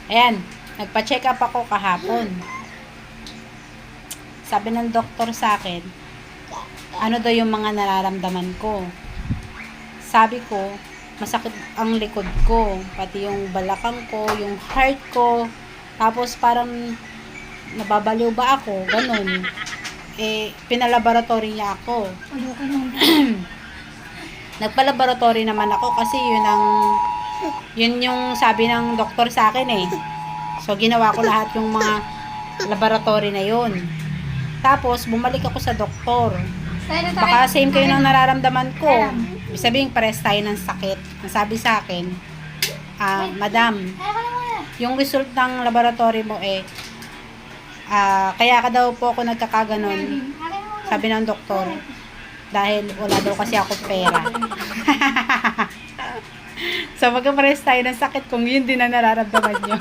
Ayan, nagpa-check up ako kahapon. Sabi ng doktor sa akin, ano daw yung mga nararamdaman ko. Sabi ko, masakit ang likod ko, pati yung balakang ko, yung heart ko, tapos parang nababaliw ba ako, ganun. Pinalaboratory niya ako. Nagpa-laboratory naman ako kasi yun yung sabi ng doktor sa akin eh. So, ginawa ko lahat yung mga laboratory na yun. Tapos, bumalik ako sa doktor. Baka same kayo ng nararamdaman ko. Ibig sabihin, pares tayo ng sakit. Nasabi sa akin, Madam, yung result ng laboratory mo kaya ka daw po ako nagkakaganon. Sabi ng doktor, dahil wala daw kasi ako pera. So, magkapares tayo ng sakit kung yun din ang nararamdaman nyo.